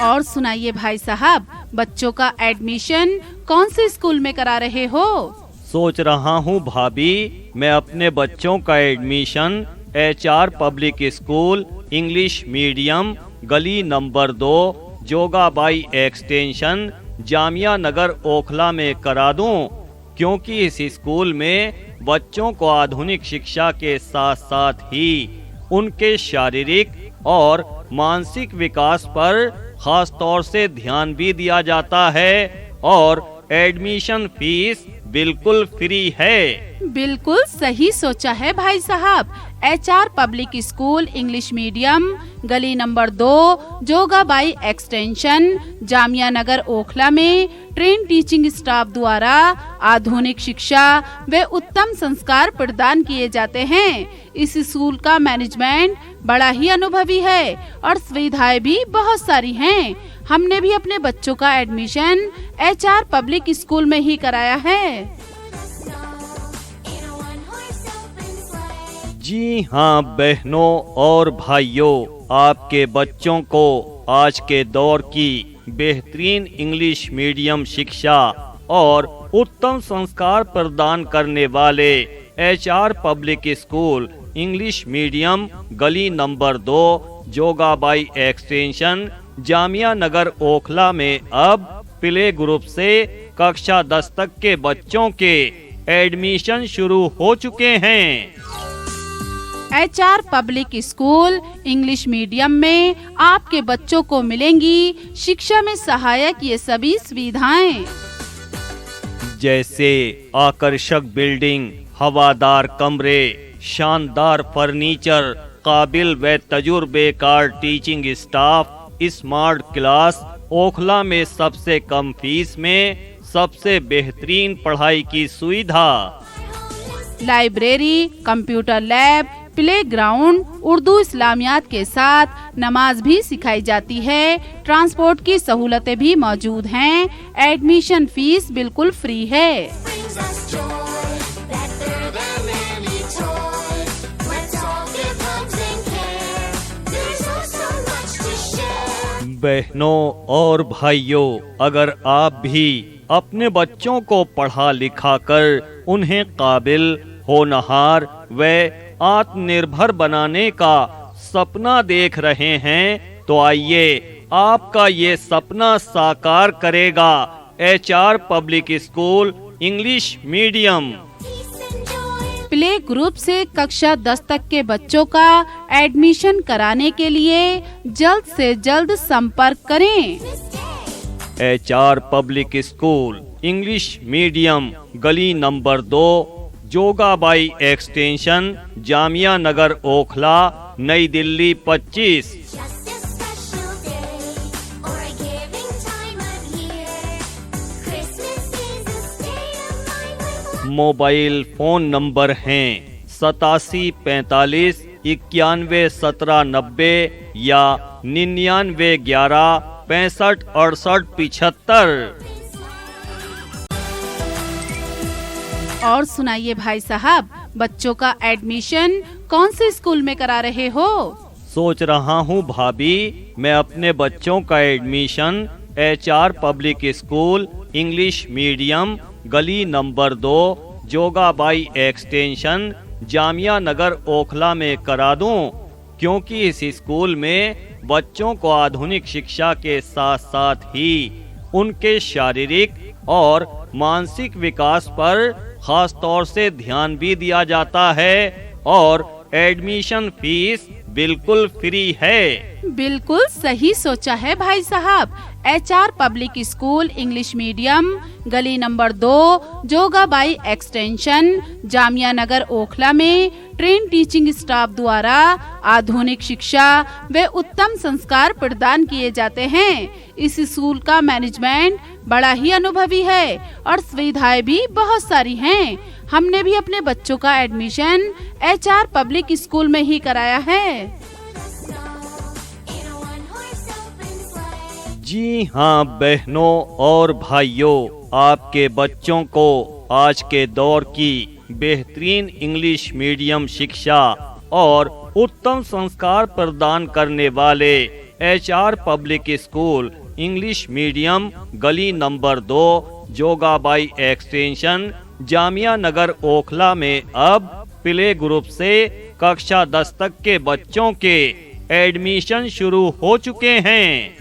और सुनाइए भाई साहब, बच्चों का एडमिशन कौन से स्कूल में करा रहे हो? सोच रहा हूँ भाभी, मैं अपने बच्चों का admission HR public school English medium गली नंबर 2 जोगाबाई एक्सटेंशन जामिया नगर ओखला में करा दूं, क्योंकि इस स्कूल में बच्चों को आधुनिक शिक्षा के साथ साथ ही उनके शारीरिक और मानसिक विकास पर खास तौर से ध्यान भी दिया जाता है और एडमिशन फीस बिल्कुल फ्री है। बिल्कुल सही सोचा है भाई साहब। HR public school English medium गली नंबर 2 जोगाबाई एक्सटेंशन जामिया नगर ओखला में ट्रेन टीचिंग स्टाफ द्वारा आधुनिक शिक्षा व उत्तम संस्कार प्रदान किए जाते हैं। इस स्कूल का मैनेजमेंट बड़ा ही अनुभवी है और सुविधाएं भी बहुत सारी हैं। हमने भी अपने बच्चों का एडमिशन HR पब्लिक स्कूल में ही कराया है। जी हाँ बहनों और भाइयों, आपके बच्चों को आज के दौर की बेहतरीन इंग्लिश मीडियम शिक्षा और उत्तम संस्कार प्रदान करने वाले HR public school English medium गली नंबर 2 जोगाबाई एक्सटेंशन जामिया नगर ओखला में अब प्ले ग्रुप से कक्षा 10 तक के बच्चों के एडमिशन शुरू हो चुके हैं। HR public school English medium में आपके बच्चों को मिलेंगी शिक्षा में सहायक ये सभी सुविधाएं, जैसे आकर्षक बिल्डिंग, हवादार कमरे, शानदार फर्नीचर, काबिल व तजुर्बेकार teaching staff, smart class, Okhla में सबसे कम फीस में सबसे बेहतरीन पढ़ाई की सुविधा, library, computer lab, play ground, Urdu इस्लामियात के साथ नमाज भी सिखाई जाती है। ट्रांसपोर्ट की सहूलतें भी मौजूद हैं। एडमिशन फीस बिल्कुल फ्री है। बहनों और भाइयों, अगर आप भी अपने बच्चों को पढ़ा लिखा कर उन्हें काबिल, होनहार व आत्मनिर्भर बनाने का सपना देख रहे हैं, तो आइए आपका ये सपना साकार करेगा HR public school English medium. Play group से कक्षा 10 तक के बच्चों का एडमिशन कराने के लिए जल्द से जल्द संपर्क करें। HR public school English medium गली नंबर 2 जोगाबाई एक्सटेंशन जामिया नगर ओखला नई दिल्ली 25। मोबाइल फोन नंबर हैं 8745 91 17 90 या 99 11 65 68 75। और सुनाइए भाई साहब, बच्चों का एडमिशन कौन से स्कूल में करा रहे हो? सोच रहा हूँ भाभी, मैं अपने बच्चों का admission HR public school English medium गली नंबर 2 जोगाबाई एक्सटेंशन जामिया नगर ओखला में करा दूं, क्योंकि इस स्कूल में बच्चों को आधुनिक शिक्षा के साथ साथ ही उनके शारीरिक और मानसिक विकास पर खास तौर से ध्यान भी दिया जाता है और एडमिशन फीस बिल्कुल फ्री है। बिल्कुल सही सोचा है भाई साहब। HR public school English medium गली नंबर 2 जोगाबाई एक्सटेंशन जामिया नगर ओखला में ट्रेन टीचिंग स्टाफ द्वारा आधुनिक शिक्षा व उत्तम संस्कार प्रदान किए जाते हैं। इस स्कूल का मैनेजमेंट बड़ा ही अनुभवी है और सुविधाएं भी बहुत सारी हैं। हमने भी अपने बच्चों का एडमिशन HR पब्लिक स्कूल में ही कराया है। जी हाँ बहनों और भाइयों, आपके बच्चों को आज के दौर की बेहतरीन इंग्लिश मीडियम शिक्षा और उत्तम संस्कार प्रदान करने वाले HR public school English medium गली नंबर 2 जोगाबाई एक्सटेंशन जामिया नगर ओखला में अब प्ले ग्रुप से कक्षा 10 तक के बच्चों के एडमिशन शुरू हो चुके हैं।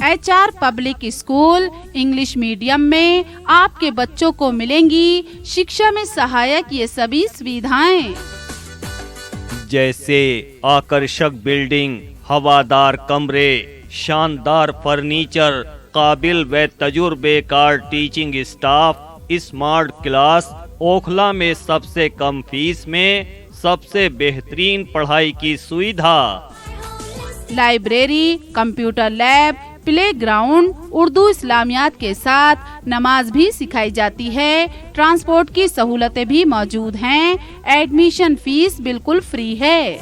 HR public school English medium में आपके बच्चों को मिलेंगी शिक्षा में सहायक ये सभी सुविधाएं, जैसे आकर्षक बिल्डिंग, हवादार कमरे, शानदार फर्नीचर, काबिल व तजुर्बेकार teaching staff, smart class, Okhla में सबसे कम फीस में सबसे बेहतरीन पढ़ाई की सुविधा, library, computer lab, play ground, Urdu इस्लामियात के साथ नमाज भी सिखाई जाती है। ट्रांसपोर्ट की सहूलतें भी मौजूद हैं। एडमिशन फीस बिल्कुल फ्री है।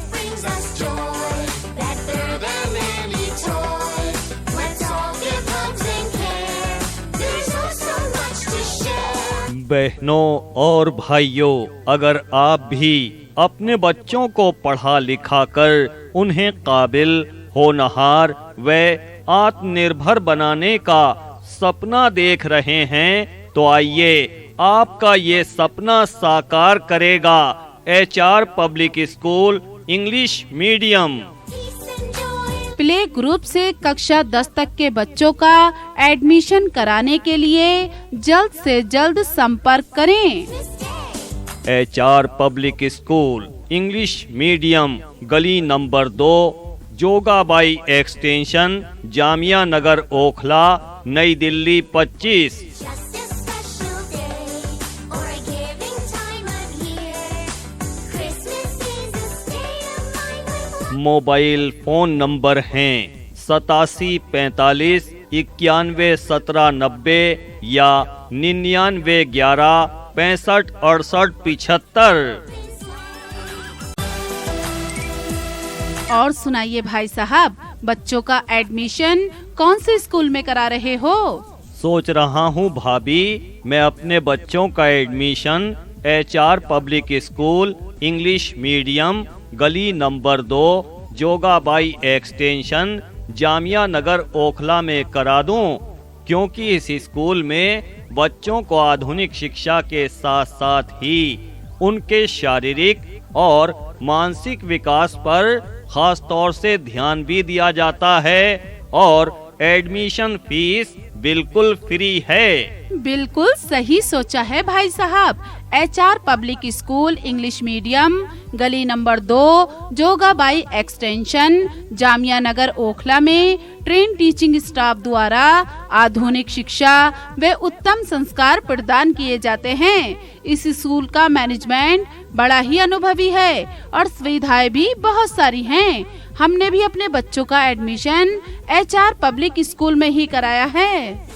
बहनों और भाइयों, अगर आप भी अपने बच्चों को पढ़ा लिखा कर उन्हें काबिल, होनहार व आत्मनिर्भर बनाने का सपना देख रहे हैं तो आइए आपका ये सपना साकार करेगा HR public school English medium. Play group से कक्षा 10 तक के बच्चों का एडमिशन कराने के लिए जल्द से जल्द संपर्क करें। HR public school English medium गली नंबर 2 जोगाबाई एक्सटेंशन जामिया नगर ओखला नई दिल्ली 25। मोबाइल फोन नंबर हैं 8745 91 17 90 या 99 11 65 68 75। और सुनाइए भाई साहब, बच्चों का एडमिशन कौन से स्कूल में करा रहे हो? सोच रहा हूँ भाभी, मैं अपने बच्चों का admission HR public school English medium गली नंबर 2 जोगाबाई एक्सटेंशन जामिया नगर ओखला में करा दूं, क्योंकि इस स्कूल में बच्चों को आधुनिक शिक्षा के साथ साथ ही उनके शारीरिक और मानसिक विकास पर खास तौर से ध्यान भी दिया जाता है और एडमिशन फीस बिल्कुल फ्री है। बिल्कुल सही सोचा है भाई साहब। HR public school English medium गली नंबर 2 जोगाबाई एक्सटेंशन जामिया नगर ओखला में ट्रेन टीचिंग स्टाफ द्वारा आधुनिक शिक्षा व उत्तम संस्कार प्रदान किए जाते हैं। इस स्कूल का मैनेजमेंट बड़ा ही अनुभवी है और सुविधाएं भी बहुत सारी हैं। हमने भी अपने बच्चों का एडमिशन HR पब्लिक स्कूल में ही कराया है।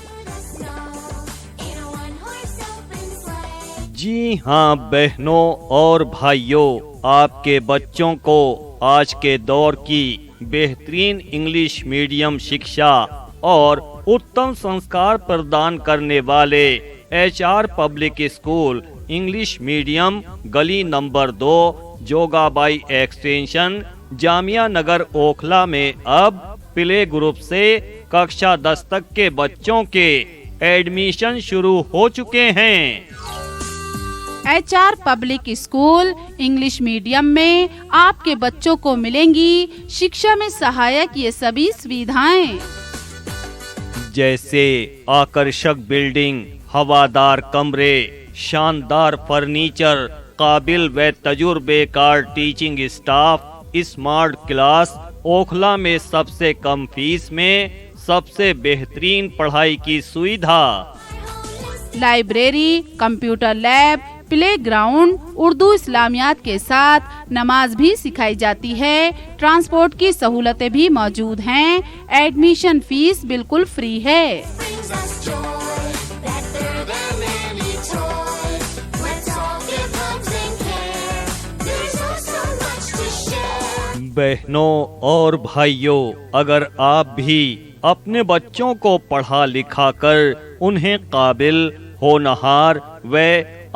जी हाँ बहनों और भाइयों, आपके बच्चों को आज के दौर की बेहतरीन इंग्लिश मीडियम शिक्षा और उत्तम संस्कार प्रदान करने वाले HR public school English medium गली नंबर 2 जोगाबाई एक्सटेंशन जामिया नगर ओखला में अब प्ले ग्रुप से कक्षा 10 तक के बच्चों के एडमिशन शुरू हो चुके हैं। HR public school English medium में आपके बच्चों को मिलेंगी शिक्षा में सहायक ये सभी सुविधाएं, जैसे आकर्षक बिल्डिंग, हवादार कमरे, शानदार फर्नीचर, काबिल व तजुर्बेकार teaching staff, smart class, Okhla में सबसे कम फीस में सबसे बेहतरीन पढ़ाई की सुविधा, library, computer lab, play ground, Urdu इस्लामियात के साथ नमाज भी सिखाई जाती है। ट्रांसपोर्ट की सहूलतें भी मौजूद हैं। एडमिशन फीस बिल्कुल फ्री है। बहनों और भाइयों, अगर आप भी अपने बच्चों को पढ़ा लिखा कर उन्हें काबिल, होनहार व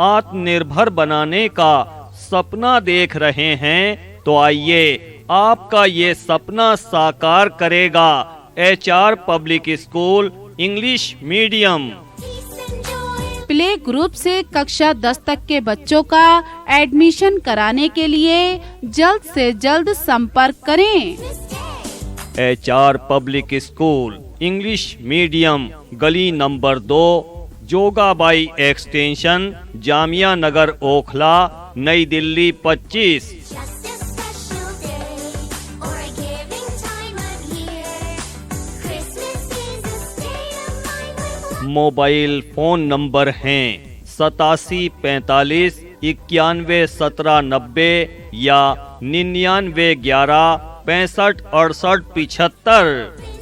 आत्मनिर्भर बनाने का सपना देख रहे हैं तो आइए आपका ये सपना साकार करेगा HR public school English medium. Play group से कक्षा 10 तक के बच्चों का एडमिशन कराने के लिए जल्द से जल्द संपर्क करें। HR public school English medium, गली नंबर 2, जोगाबाई एक्सटेंशन, जामिया नगर, ओखला, नई दिल्ली 25। मोबाइल फोन नंबर हैं 8745 91 17 90 या 99 11 65 68 75।